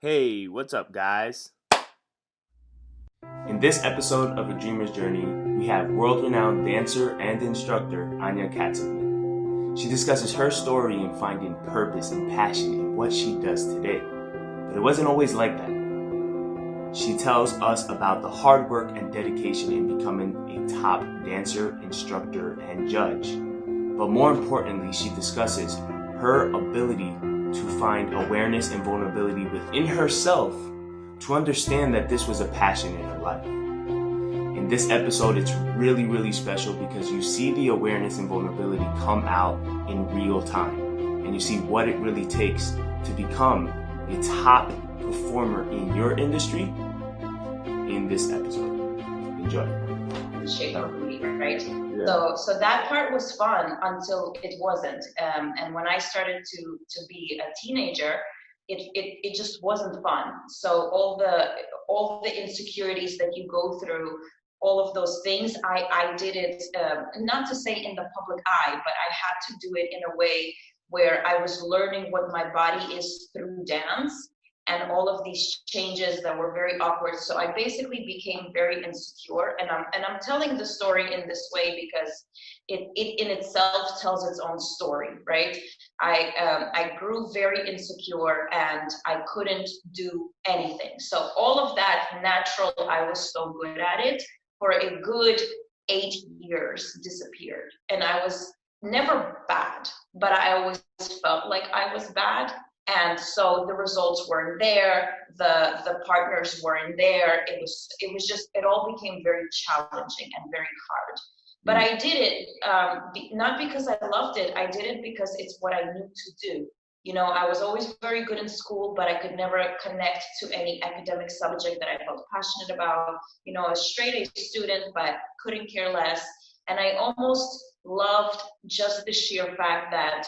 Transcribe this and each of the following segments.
Hey, what's up, guys? In this episode of A Dreamer's Journey, we have world-renowned dancer and instructor Anya Katsevman. She discusses her story in finding purpose and passion in what she does today. But it wasn't always like that. She tells us about the hard work and dedication in becoming a top dancer, instructor, and judge. But more importantly, she discusses her ability to find awareness and vulnerability within herself to understand that this was a passion in her life. In this episode, it's really special because you see the awareness and vulnerability come out in real time, and you see what it really takes to become a top performer in your industry in this episode. Enjoy. Shape of me, right? Yeah. So that part was fun until it wasn't. And when I started to be a teenager, it just wasn't fun. So all the insecurities that you go through, all of those things, I did it, not to say in the public eye, but I had to do it in a way where I was learning what my body is through dance and all of these changes that were very awkward. So I basically became very insecure, and I'm telling the story in this way because it in itself tells its own story, right? I grew very insecure and I couldn't do anything. So all of that natural, I was so good at it for a good 8 years disappeared, and I was never bad, but I always felt like I was bad. And so the results weren't there, the partners weren't there. It was just, it all became very challenging and very hard. But I did it, not because I loved it. I did it because it's what I knew to do. You know, I was always very good in school, but I could never connect to any academic subject that I felt passionate about. You know, a straight A student, but couldn't care less. And I almost loved just the sheer fact that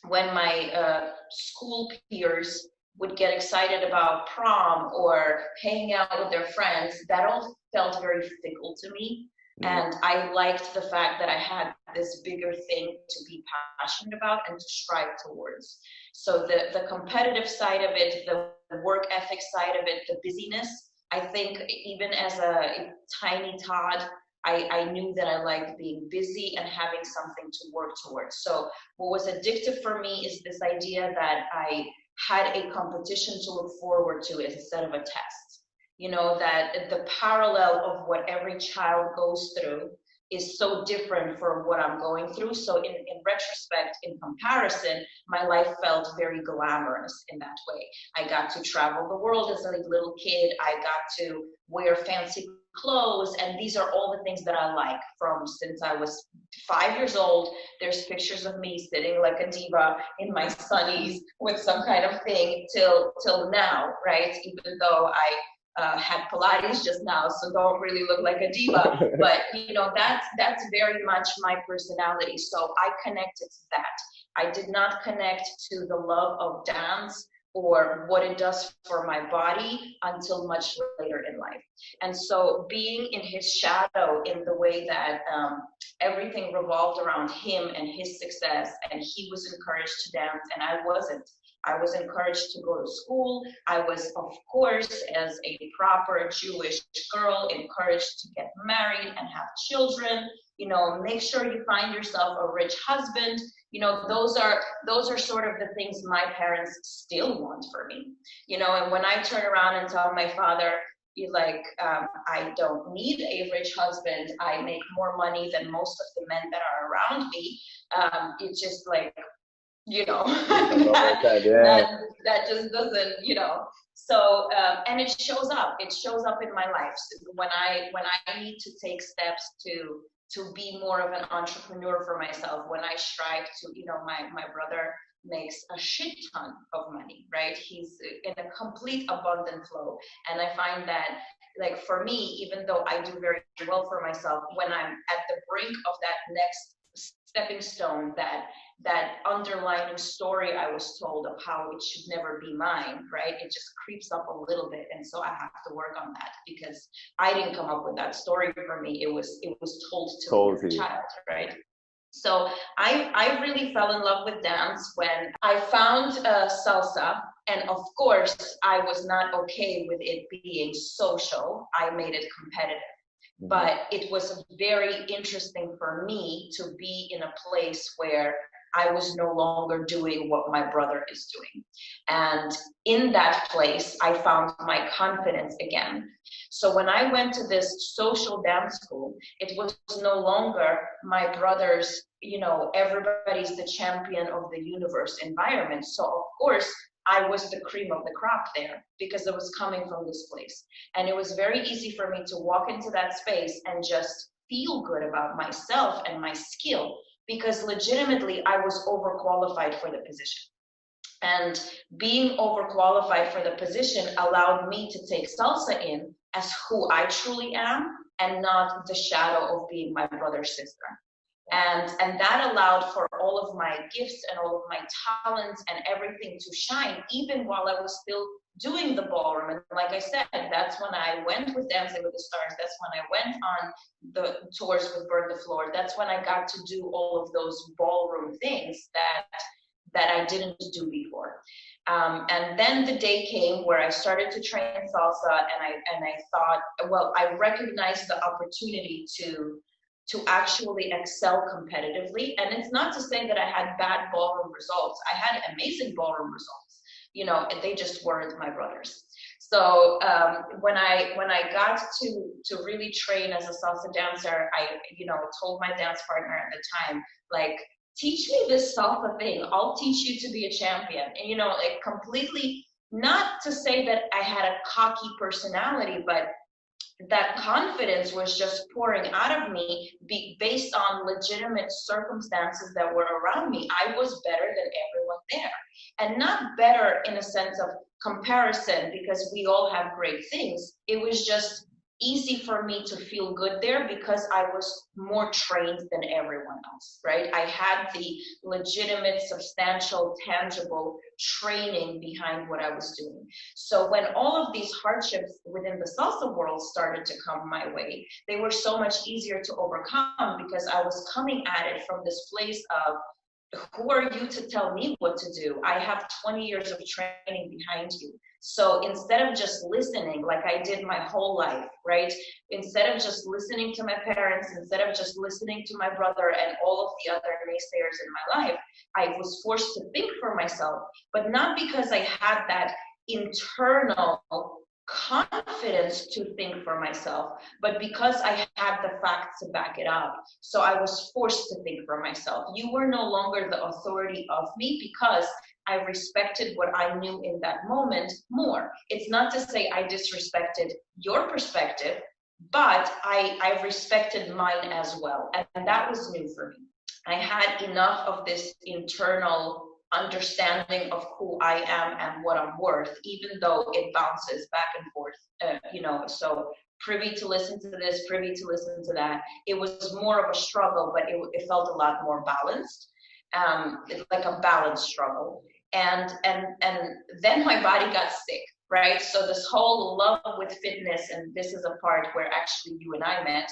when my school peers would get excited about prom or hanging out with their friends, that all felt very fickle to me. And I liked the fact that I had this bigger thing to be passionate about and to strive towards. So the competitive side of it, the work ethic side of it, the busyness, I think even as a tiny Todd, I knew that I liked being busy and having something to work towards. So what was addictive for me is this idea that I had a competition to look forward to instead of a test. You know, that the parallel of what every child goes through is so different from what I'm going through. So in retrospect, in comparison, my life felt very glamorous in that way. I got to travel the world as a little kid. I got to wear fancy clothes, and these are all the things that I like from since I was 5 years old. There's pictures of me sitting like a diva in my sunnies with some kind of thing till now, right? Even though I had Pilates just now, so don't really look like a diva. But you know, that's very much my personality. So I connected to that. I did not connect to the love of dance or what it does for my body until much later in life. And so being in his shadow in the way that everything revolved around him and his success, and he was encouraged to dance and I wasn't. I was encouraged to go to school. I was, of course, as a proper Jewish girl, encouraged to get married and have children. You know, make sure you find yourself a rich husband. You know, those are sort of the things my parents still want for me. You know, and when I turn around and tell my father, I don't need a rich husband. I make more money than most of the men that are around me. It's just like, you know, that just doesn't, you know. So and it shows up in my life. So when I need to take steps to be more of an entrepreneur for myself, when I strive to, you know, my brother makes a shit ton of money, right? He's in a complete abundant flow, and I find that, like, for me, even though I do very well for myself, when I'm at the brink of that next stepping stone, that underlining story I was told of how it should never be mine, right? It just creeps up a little bit. And so I have to work on that because I didn't come up with that story for me. It was told to me as a child, right? So I really fell in love with dance when I found salsa And of course, I was not okay with it being social. I made it competitive. But it was very interesting for me to be in a place where I was no longer doing what my brother is doing. And in that place, I found my confidence again. So when I went to this social dance school, it was no longer my brother's, everybody's the champion of the universe environment. So of course, I was the cream of the crop there because it was coming from this place. And it was very easy for me to walk into that space and just feel good about myself and my skill because legitimately I was overqualified for the position. And being overqualified for the position allowed me to take salsa in as who I truly am and not the shadow of being my brother's sister. And that allowed for all of my gifts and all of my talents and everything to shine, even while I was still doing the ballroom. And like I said, that's when I went with Dancing with the Stars. That's when I went on the tours with Burn the Floor. That's when I got to do all of those ballroom things that I didn't do before. And then the day came where I started to train salsa, and I thought, well, I recognized the opportunity to actually excel competitively. And it's not to say that I had bad ballroom results. I had amazing ballroom results. They just weren't my brothers. So when I got to really train as a salsa dancer, I told my dance partner at the time, like, teach me this salsa thing. I'll teach you to be a champion. And it completely, not to say that I had a cocky personality, but that confidence was just pouring out of me based on legitimate circumstances that were around me. I was better than everyone there. And not better in a sense of comparison because we all have great things. It was just easy for me to feel good there because I was more trained than everyone else, right? I had the legitimate, substantial, tangible training behind what I was doing. So when all of these hardships within the salsa world started to come my way, they were so much easier to overcome because I was coming at it from this place of, who are you to tell me what to do? I have 20 years of training behind you. So instead of just listening like I did my whole life, right? Instead of just listening to my parents, instead of just listening to my brother and all of the other naysayers in my life, I was forced to think for myself, but not because I had that internal confidence to think for myself, but because I had the facts to back it up. So I was forced to think for myself. You were no longer the authority of me because I respected what I knew in that moment more. It's not to say I disrespected your perspective, but I respected mine as well. And that was new for me. I had enough of this internal understanding of who I am and what I'm worth, even though it bounces back and forth, so privy to listen to this, privy to listen to that. It was more of a struggle, but it felt a lot more balanced, like a balanced struggle. And then my body got sick, right? So this whole love with fitness, and this is a part where actually you and I met,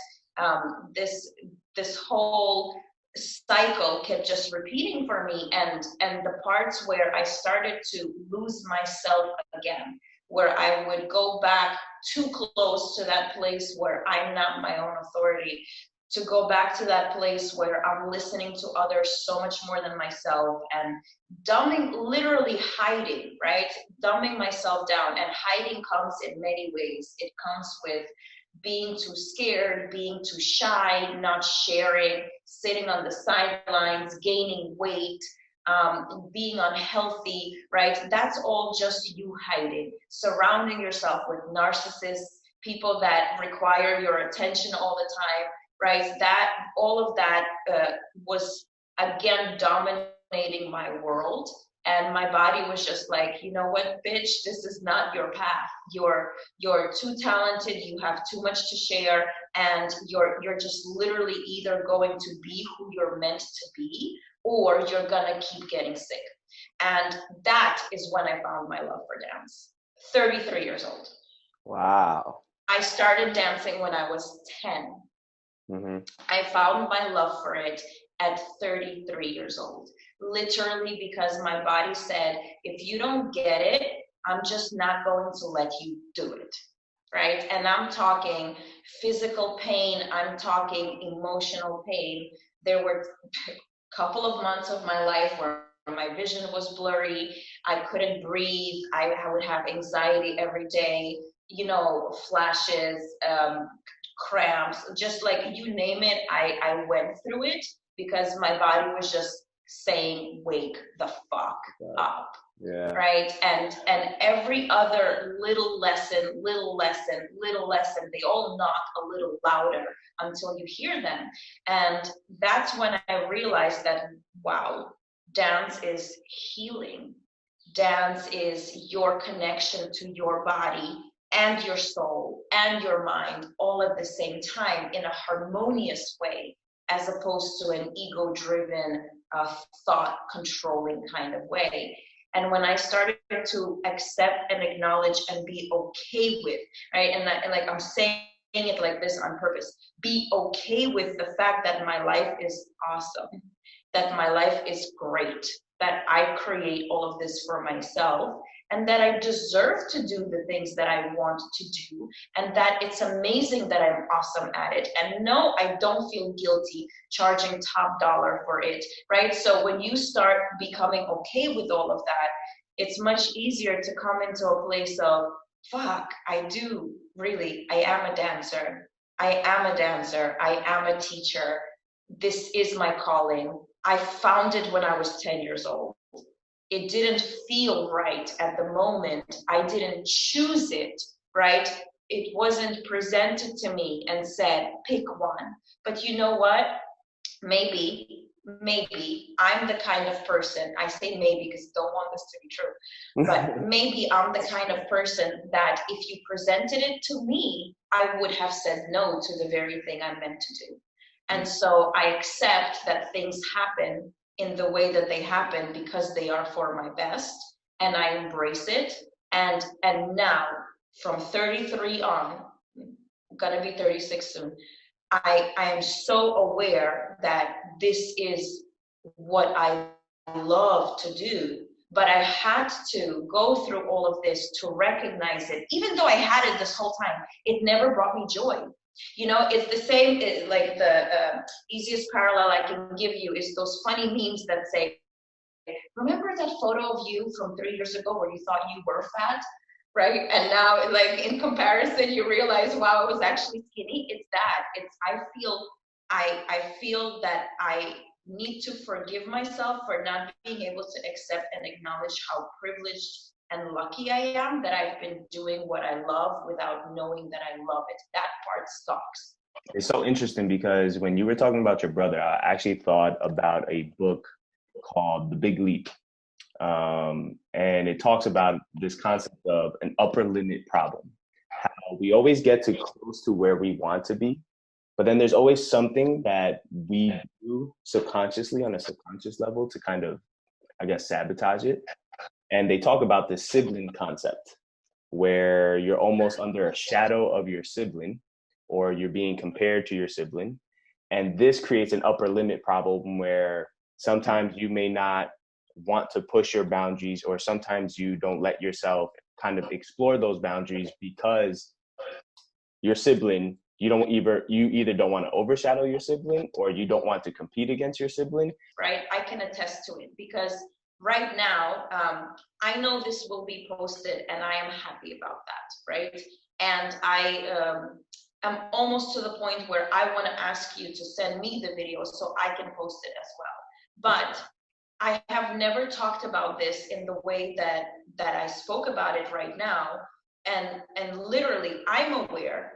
this whole cycle kept just repeating for me, and the parts where I started to lose myself again, where I would go back too close to that place where I'm not my own authority, to go back to that place where I'm listening to others so much more than myself, and literally hiding, right? Dumbing myself down. And hiding comes in many ways. It comes with being too scared, being too shy, not sharing, sitting on the sidelines, gaining weight, being unhealthy, right? That's all just you hiding, surrounding yourself with narcissists, people that require your attention all the time, right? That all of that was again dominating my world. And my body was just like, you know what, bitch, this is not your path. You're too talented, you have too much to share, and you're just literally either going to be who you're meant to be, or you're gonna keep getting sick. And that is when I found my love for dance. 33 years old. Wow. I started dancing when I was 10. Mm-hmm. I found my love for it at 33 years old, literally because my body said, if you don't get it, I'm just not going to let you do it, right? And I'm talking physical pain, I'm talking emotional pain. There were a couple of months of my life where my vision was blurry, I couldn't breathe, I would have anxiety every day, flashes, cramps, just like you name it, I went through it because my body was just saying, wake the fuck up. Yeah. Right. And every other little lesson, they all knock a little louder until you hear them. And that's when I realized that, wow, dance is healing. Dance is your connection to your body and your soul and your mind all at the same time in a harmonious way, as opposed to an ego-driven, thought controlling kind of way. And when I started to accept and acknowledge and be okay with, right, and like I'm saying it like this on purpose, be okay with the fact that my life is awesome, that my life is great, that I create all of this for myself, and that I deserve to do the things that I want to do, and that it's amazing that I'm awesome at it. And no, I don't feel guilty charging top dollar for it, right? So when you start becoming okay with all of that, it's much easier to come into a place of, fuck, I am a dancer. I am a dancer. I am a teacher. This is my calling. I found it when I was 10 years old. It didn't feel right at the moment. I didn't choose it, right? It wasn't presented to me and said, pick one. But you know what? Maybe I'm the kind of person, I say maybe because I don't want this to be true, but maybe I'm the kind of person that if you presented it to me, I would have said no to the very thing I'm meant to do. And so I accept that things happen in the way that they happen because they are for my best, and I embrace it. And now, from 33 on, I'm gonna be 36 soon, I am so aware that this is what I love to do, but I had to go through all of this to recognize it. Even though I had it this whole time, it never brought me joy. It's the same, like the easiest parallel I can give you is those funny memes that say, remember that photo of you from 3 years ago where you thought you were fat? Right? And now, like, in comparison, you realize, wow, I was actually skinny. It's that. I feel that I need to forgive myself for not being able to accept and acknowledge how privileged and lucky I am that I've been doing what I love without knowing that I love it. That part sucks. It's so interesting because when you were talking about your brother, I actually thought about a book called The Big Leap. And it talks about this concept of an upper limit problem. How we always get too close to where we want to be, but then there's always something that we do subconsciously on a subconscious level to kind of, I guess, sabotage it. And they talk about this sibling concept where you're almost under a shadow of your sibling or you're being compared to your sibling. And this creates an upper limit problem where sometimes you may not want to push your boundaries, or sometimes you don't let yourself kind of explore those boundaries because your sibling, you either don't want to overshadow your sibling or you don't want to compete against your sibling. Right, I can attest to it because right now, I know this will be posted and I am happy about that, right? And I am almost to the point where I want to ask you to send me the video so I can post it as well. But I have never talked about this in the way that I spoke about it right now. And literally, I'm aware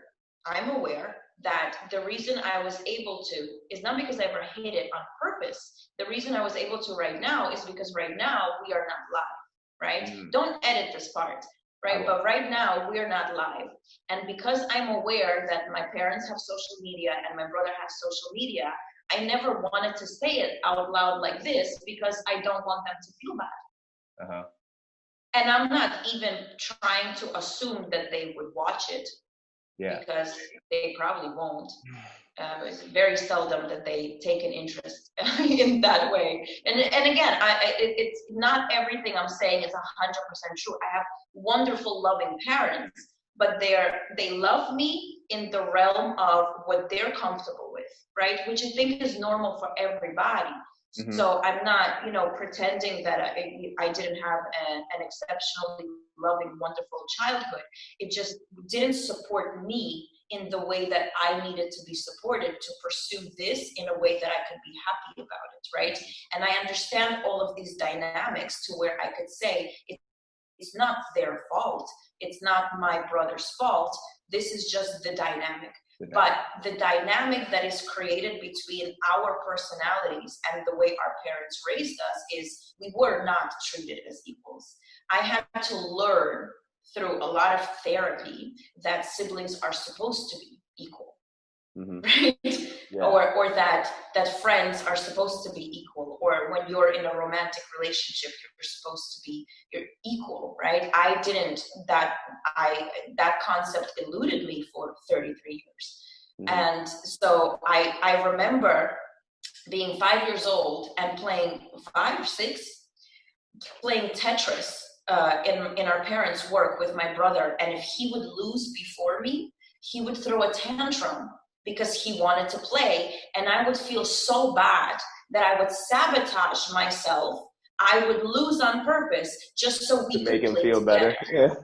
that the reason I was able to is not because I ever hid it on purpose. The reason I was able to right now is because right now we are not live, right? Don't edit this part, right? But right now we are not live. And because I'm aware that my parents have social media and my brother has social media, I never wanted to say it out loud like this because I don't want them to feel bad. Uh-huh. And I'm not even trying to assume that they would watch it. Yeah. Because they probably won't. It's very seldom that they take an interest in that way. And again, it's not everything I'm saying is 100% true. I have wonderful, loving parents, but they love me in the realm of what they're comfortable with, right? Which I think is normal for everybody. Mm-hmm. So I'm not, pretending that I didn't have an exceptionally loving, wonderful childhood. It just didn't support me in the way that I needed to be supported to pursue this in a way that I could be happy about it, right? And I understand all of these dynamics to where I could say it's not their fault. It's not my brother's fault. This is just the dynamic. But the dynamic that is created between our personalities and the way our parents raised us is we were not treated as equals. I had to learn through a lot of therapy that siblings are supposed to be equal. Mm-hmm. Right? Yeah. Or that friends are supposed to be equal, or when you're in a romantic relationship you're equal, right? I didn't that concept eluded me for 33 years. Mm-hmm. And so I remember being 5 years old and playing 5 or 6 playing Tetris in our parents' work with my brother, and if he would lose before me, he would throw a tantrum because he wanted to play, and I would feel so bad that I would sabotage myself. I would lose on purpose just so we could make him play feel together. Better. Yeah.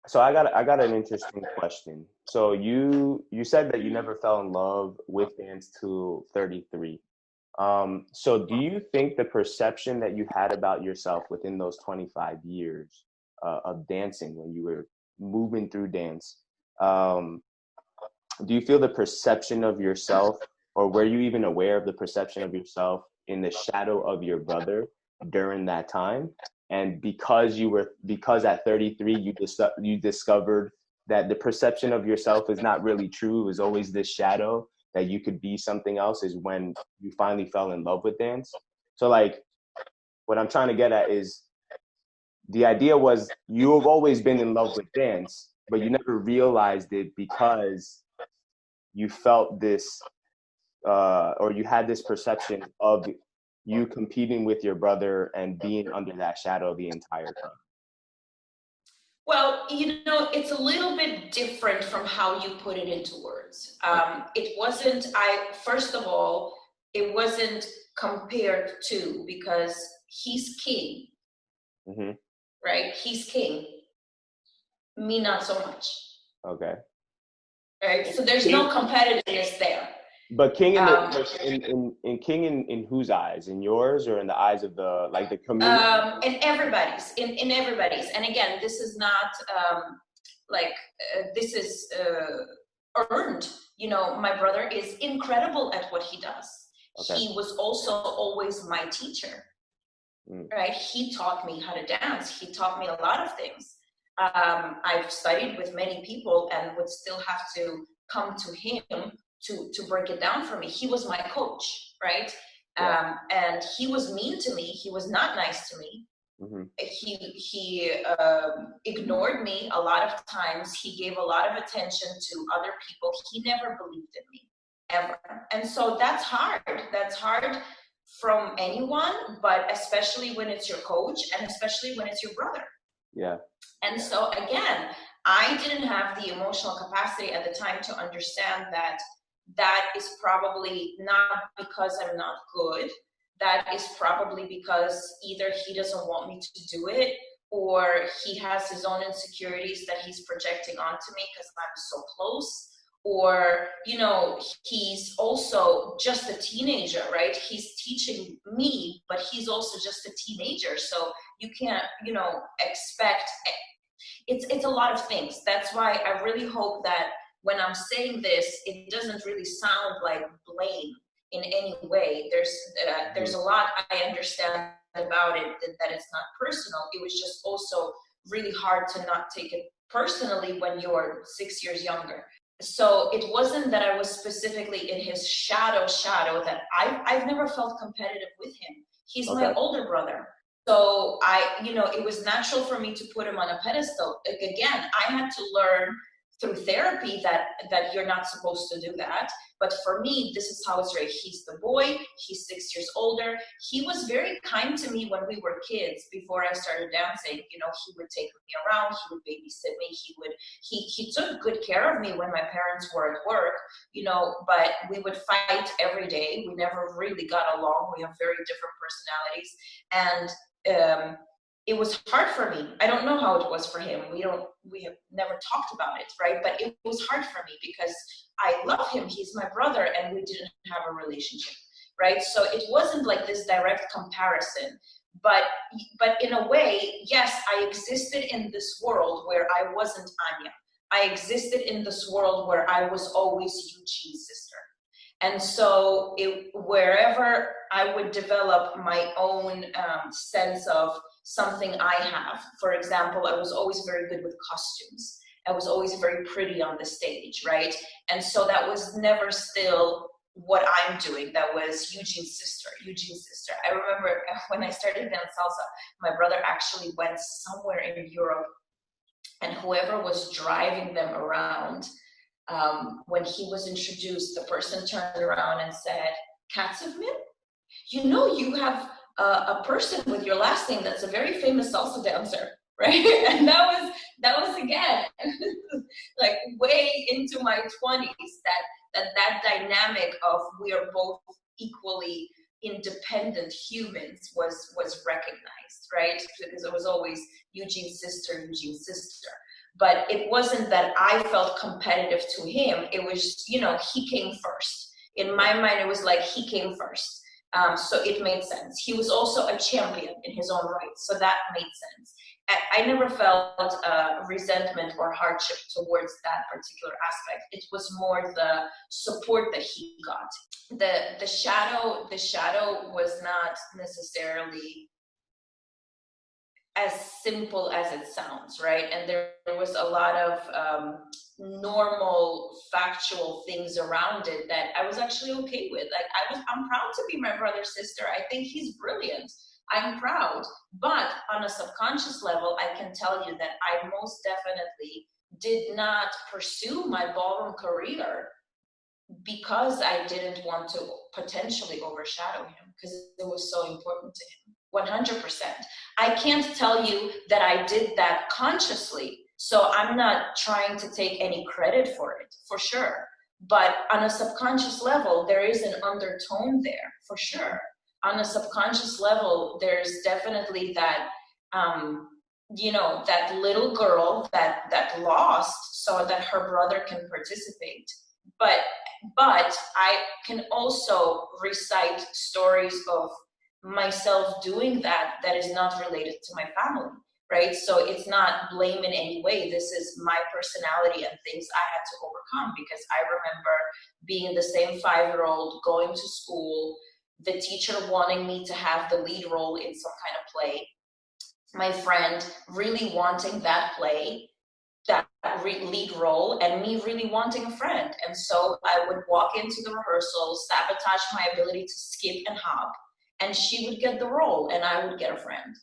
So I got an interesting question. So you said that you never fell in love with dance till 33. So do you think the perception that you had about yourself within those 25 years of dancing, when you were moving through dance, do you feel the perception of yourself, or were you even aware of the perception of yourself in the shadow of your brother during that time? And because at 33, you discovered that the perception of yourself is not really true, it was always this shadow that you could be something else, is when you finally fell in love with dance. So like, what I'm trying to get at is, the idea was you have always been in love with dance, but you never realized it because you felt this, or you had this perception of you competing with your brother and being under that shadow the entire time. Well, it's a little bit different from how you put it into words. First of all, it wasn't compared to, because he's king, Mm-hmm. right? He's king. Me, not so much. Okay. Right? So there's no competitiveness there. But king in whose eyes? In yours, or in the eyes of the community? In everybody's. In everybody's. And again, this is not this is earned. My brother is incredible at what he does. Okay. He was also always my teacher. Right? He taught me how to dance. He taught me a lot of things. I've studied with many people and would still have to come to him to break it down for me. He was my coach, right? Yeah. And he was mean to me. He was not nice to me. Mm-hmm. He ignored me a lot of times. He gave a lot of attention to other people. He never believed in me, ever. And so that's hard. That's hard from anyone, but especially when it's your coach, and especially when it's your brother. Yeah. And so again, I didn't have the emotional capacity at the time to understand that is probably not because I'm not good. That is probably because either he doesn't want me to do it, or he has his own insecurities that he's projecting onto me because I'm so close. Or, he's also just a teenager, right? He's teaching me, but he's also just a teenager. So you can't, expect, it's a lot of things. That's why I really hope that when I'm saying this, it doesn't really sound like blame in any way. There's a lot I understand about it, that it's not personal. It was just also really hard to not take it personally when you're 6 years younger. So it wasn't that I was specifically in his shadow that I've never felt competitive with him. He's okay. My older brother. So it was natural for me to put him on a pedestal. Again, I had to learn through therapy that you're not supposed to do that. But for me, this is how it's right. He's the boy, he's 6 years older. He was very kind to me when we were kids before I started dancing. You know, he would take me around, he would babysit me, he took good care of me when my parents were at work, you know, but we would fight every day. We never really got along. We have very different personalities. And it was hard for me. I don't know how it was for him. We have never talked about it, right? But it was hard for me because I love him. He's my brother, and we didn't have a relationship, right? So it wasn't like this direct comparison. But in a way, yes, I existed in this world where I wasn't Anya. I existed in this world where I was always Eugene's sister. And so wherever I would develop my own sense of something I have, for example, I was always very good with costumes. I was always very pretty on the stage, right? And so that was never still what I'm doing. That was Eugene's sister. I remember when I started dance salsa, my brother actually went somewhere in Europe, and whoever was driving them around, when he was introduced, the person turned around and said, "Katsevman, you know you have a person with your last name that's a very famous salsa dancer," right? And that was again like way into my 20s, that dynamic of we are both equally independent humans was recognized, right? Because it was always Eugene's sister. But it wasn't that I felt competitive to him. It was, you know, he came first. In my mind, it was like he came first. So it made sense. He was also a champion in his own right. So that made sense. I never felt resentment or hardship towards that particular aspect. It was more the support that he got. The shadow was not necessarily as simple as it sounds, right? And there was a lot of normal, factual things around it that I was actually okay with. Like I'm proud to be my brother's sister. I think he's brilliant. I'm proud. But on a subconscious level, I can tell you that I most definitely did not pursue my ballroom career because I didn't want to potentially overshadow him, because it was so important to him. 100%. I can't tell you that I did that consciously, so I'm not trying to take any credit for it, for sure. But on a subconscious level, there is an undertone there, for sure. On a subconscious level, there's definitely that, you know, that little girl that lost so that her brother can participate. But I can also recite stories of myself doing that is not related to my family, right? So it's not blame in any way. This is my personality and things I had to overcome, because I remember being the same 5-year-old going to school, the teacher wanting me to have the lead role in some kind of play, my friend really wanting that play, that lead role, and me really wanting a friend. And so I would walk into the rehearsal, sabotage my ability to skip and hop, and she would get the role and I would get a friend.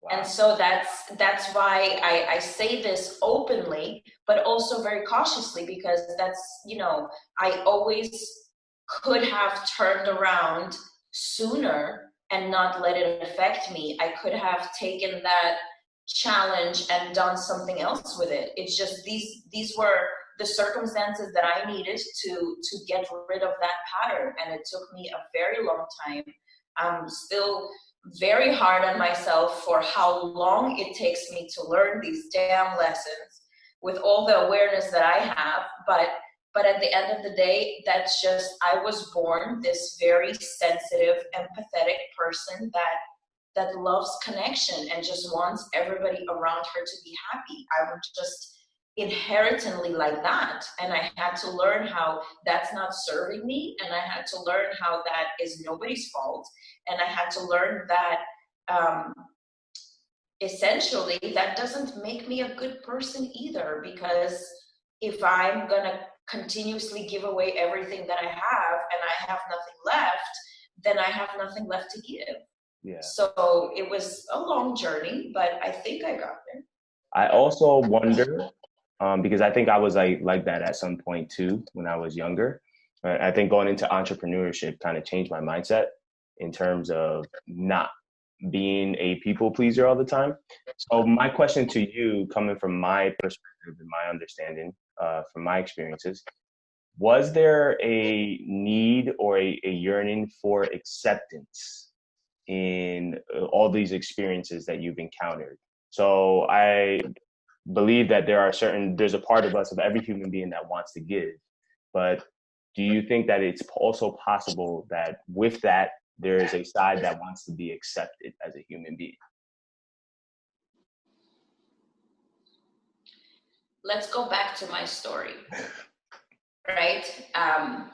Wow. And so that's why I say this openly, but also very cautiously, because that's, you know, I always could have turned around sooner and not let it affect me. I could have taken that challenge and done something else with it. It's just these were the circumstances that I needed to get rid of that pattern, and it took me a very long time. I'm still very hard on myself for how long it takes me to learn these damn lessons with all the awareness that I have, but at the end of the day, that's just, I was born this very sensitive, empathetic person that loves connection and just wants everybody around her to be happy. I was just inherently like that, and I had to learn how that's not serving me, and I had to learn how that is nobody's fault, and I had to learn that essentially that doesn't make me a good person either, because if I'm gonna continuously give away everything that I have and I have nothing left, then I have nothing left to give. Yeah. So it was a long journey, but I think I got there. I also wonder, because I think I was like that at some point too when I was younger. I think going into entrepreneurship kind of changed my mindset in terms of not being a people pleaser all the time. So my question to you, coming from my perspective and my understanding, from my experiences, was there a need or a yearning for acceptance in all these experiences that you've encountered? So I believe that there's a part of us, of every human being, that wants to give, but do you think that it's also possible that with that there is a side that wants to be accepted as a human being? Let's go back to my story, right? I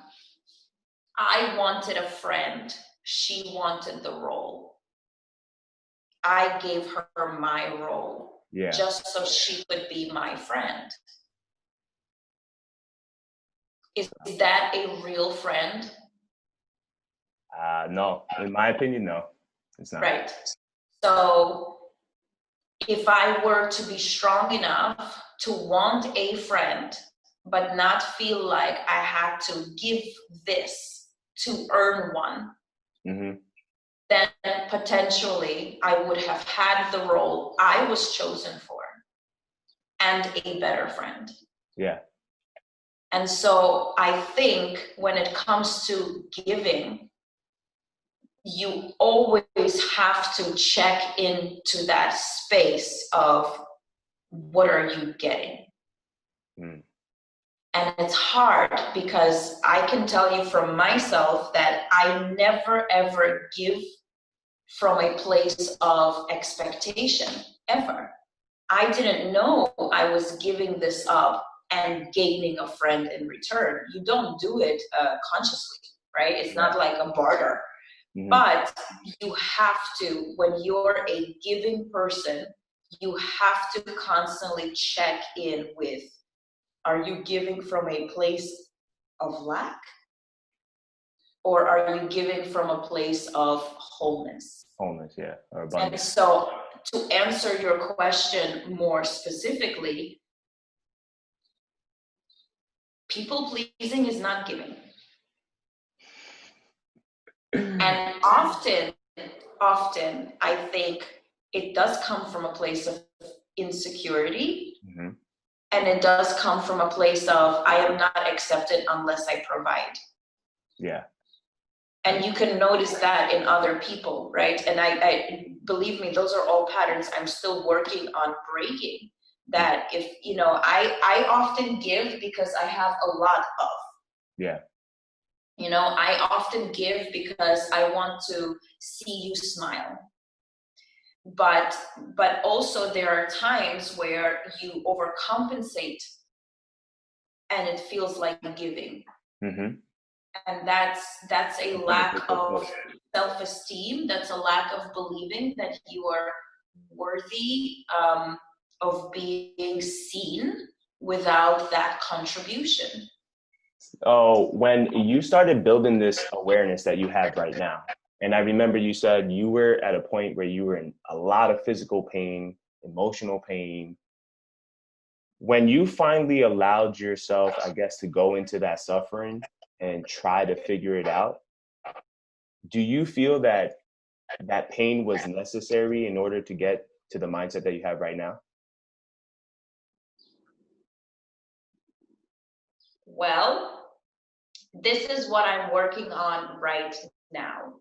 wanted a friend. She wanted the role. I gave her my role Yeah. just so she could be my friend. Is that a real friend? No, in my opinion, no, it's not. Right. So if I were to be strong enough to want a friend, but not feel like I had to give this to earn one, Mm-hmm. then potentially I would have had the role I was chosen for and a better friend. Yeah. And so I think when it comes to giving, you always have to check into that space of what are you getting? Mm. And it's hard because I can tell you from myself that I never ever give from a place of expectation, ever. I didn't know I was giving this up and gaining a friend in return. You don't do it consciously, right? It's not like a barter. Mm-hmm. But you have to, when you're a giving person, you have to constantly check in with, are you giving from a place of lack? Or are you giving from a place of wholeness? Wholeness, yeah, or And abundance. so to answer your question more specifically, people pleasing is not giving. And often, I think it does come from a place of insecurity. Mm-hmm. And it does come from a place of, I am not accepted unless I provide. Yeah. And you can notice that in other people, right? And I believe me, those are all patterns I'm still working on breaking. That if, I often give because I have a lot of. Yeah. I often give because I want to see you smile. But also there are times where you overcompensate and it feels like giving. Mm-hmm. And that's a lack of self-esteem. That's a lack of believing that you are worthy of being seen without that contribution. Oh, when you started building this awareness that you have right now, and I remember you said you were at a point where you were in a lot of physical pain, emotional pain. When you finally allowed yourself, I guess, to go into that suffering and try to figure it out, do you feel that that pain was necessary in order to get to the mindset that you have right now? Well, this is what I'm working on right now.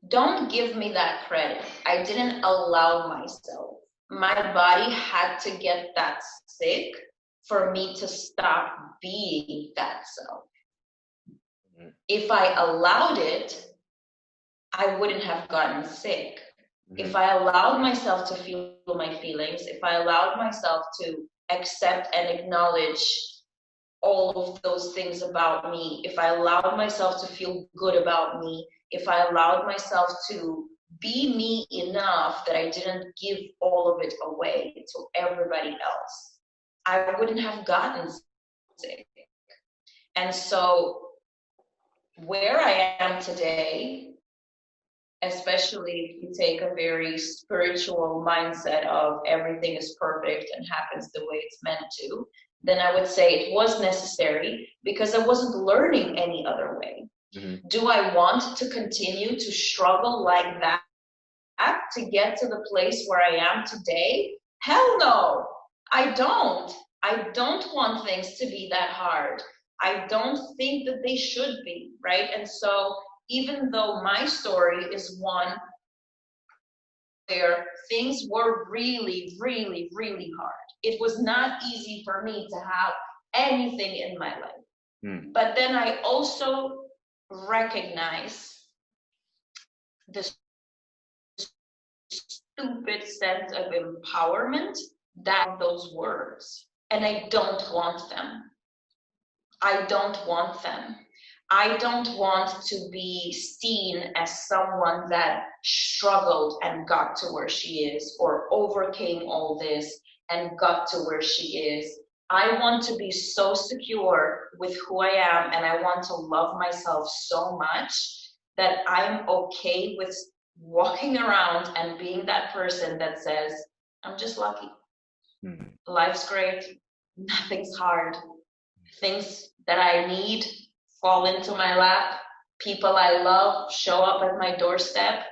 Don't give me that credit. I didn't allow myself. My body had to get that sick for me to stop being that self. Mm-hmm. If I allowed it, I wouldn't have gotten sick. Mm-hmm. If I allowed myself to feel my feelings, if I allowed myself to accept and acknowledge all of those things about me, if I allowed myself to feel good about me, if I allowed myself to be me enough that I didn't give all of it away to everybody else, I wouldn't have gotten sick. And so where I am today especially if you take a very spiritual mindset of everything is perfect and happens the way it's meant to, then I would say it was necessary because I wasn't learning any other way. Mm-hmm. Do I want to continue to struggle like that to get to the place where I am today? Hell no, I don't. I don't want things to be that hard. I don't think that they should be, right? And so even though my story is one where things were really, really, really hard, it was not easy for me to have anything in my life. But then I also recognize the stupid sense of empowerment that those words, and I don't want them. I don't want them. I don't want to be seen as someone that struggled and got to where she is, or overcame all this and got to where she is. I want to be so secure with who I am, and I want to love myself so much that I'm okay with walking around and being that person that says, I'm just lucky. Mm-hmm. Life's great. Nothing's hard. Things that I need fall into my lap. People I love show up at my doorstep.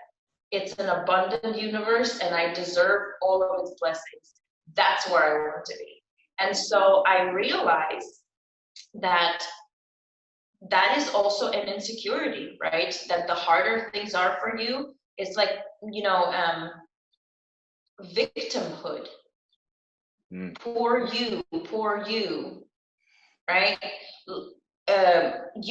It's an abundant universe, and I deserve all of its blessings. That's where I want to be. And so I realized that that is also an insecurity, right? That the harder things are for you, it's like, victimhood. Poor you, right?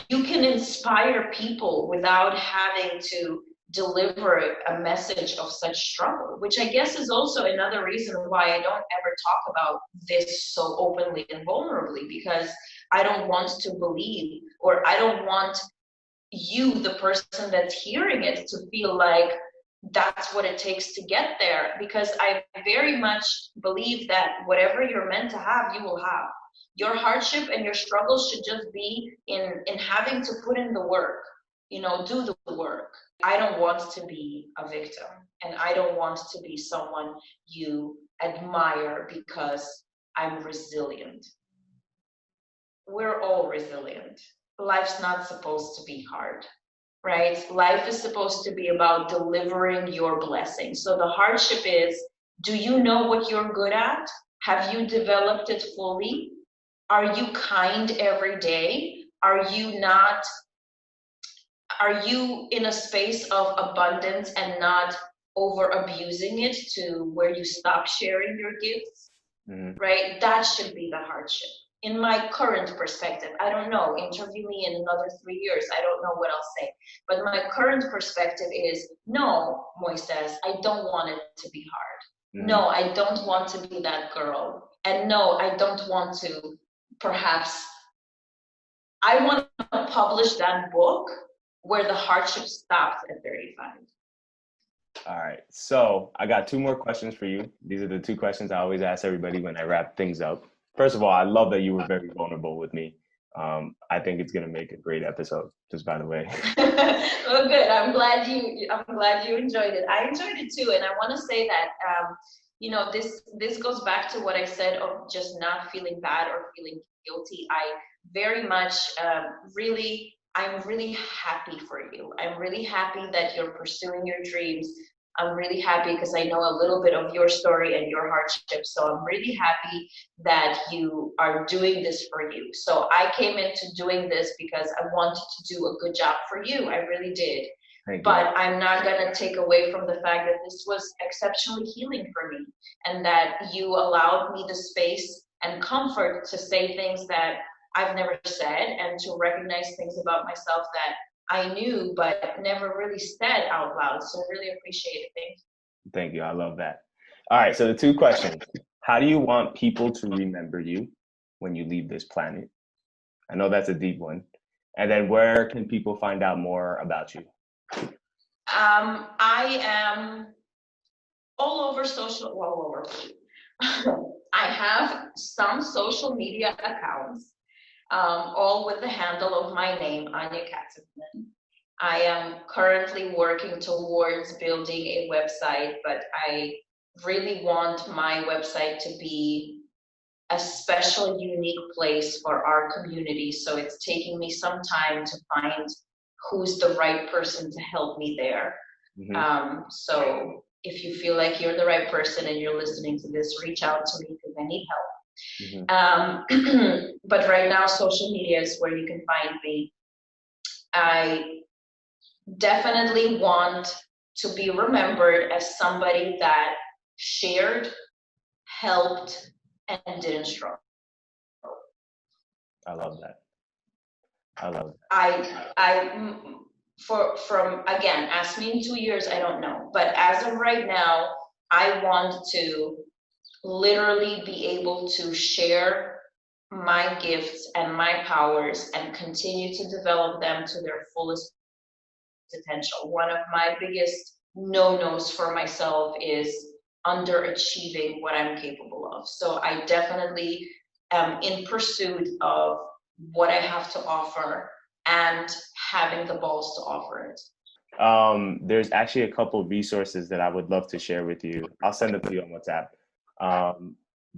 You can inspire people without having to deliver a message of such struggle, which I guess is also another reason why I don't ever talk about this so openly and vulnerably, because I don't want to believe, or I don't want you, the person that's hearing it, to feel like that's what it takes to get there, because I very much believe that whatever you're meant to have, you will have. Your hardship and your struggles should just be in having to put in the work, do the work. I don't want to be a victim, and I don't want to be someone you admire because I'm resilient. We're all resilient. Life's not supposed to be hard, right? Life is supposed to be about delivering your blessing. So the hardship is, do you know what you're good at? Have you developed it fully? Are you kind every day? Are you in a space of abundance and not over abusing it to where you stop sharing your gifts? Mm-hmm. Right? That should be the hardship. In my current perspective, I don't know, interview me in another 3 years, I don't know what I'll say. But my current perspective is, no, Moises, I don't want it to be hard. Mm-hmm. No, I don't want to be that girl. And no, I don't want to, perhaps, I want to publish that book where the hardship stops at 35. All right. So I got 2 more questions for you. These are the 2 questions I always ask everybody when I wrap things up. First of all, I love that you were very vulnerable with me. I think it's going to make a great episode, just by the way. Well, good. I'm glad you enjoyed it. I enjoyed it too. And I want to say that, this goes back to what I said of just not feeling bad or feeling guilty. I very much, I'm really happy for you. I'm really happy that you're pursuing your dreams. I'm really happy because I know a little bit of your story and your hardship. So I'm really happy that you are doing this for you. So I came into doing this because I wanted to do a good job for you. I really did. But I'm not going to take away from the fact that this was exceptionally healing for me, and that you allowed me the space and comfort to say things that I've never said, and to recognize things about myself that I knew but never really said out loud. So I really appreciate it. Thank you. Thank you. I love that. All right. So the 2 questions. How do you want people to remember you when you leave this planet? I know that's a deep one. And then where can people find out more about you? I am all over I have some social media accounts, all with the handle of my name, Anya Katsevman. I am currently working towards building a website, but I really want my website to be a special, unique place for our community. So it's taking me some time to find who's the right person to help me there. So if you feel like you're the right person and you're listening to this, reach out to me because I need help. But right now, social media is where you can find me. I definitely want to be remembered as somebody that shared, helped, and didn't struggle. I love that. I love that. From again, ask me in 2 years, I don't know. But as of right now, I want to literally be able to share my gifts and my powers and continue to develop them to their fullest potential. One of my biggest no-nos for myself is underachieving what I'm capable of. So I definitely am in pursuit of what I have to offer and having the balls to offer it. There's actually a couple of resources that I would love to share with you. I'll send them to you on WhatsApp.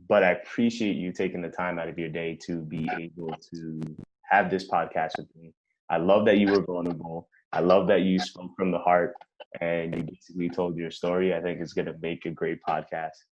But I appreciate you taking the time out of your day to be able to have this podcast with me. I love that you were vulnerable. I love that you spoke from the heart and you basically told your story. I think it's going to make a great podcast.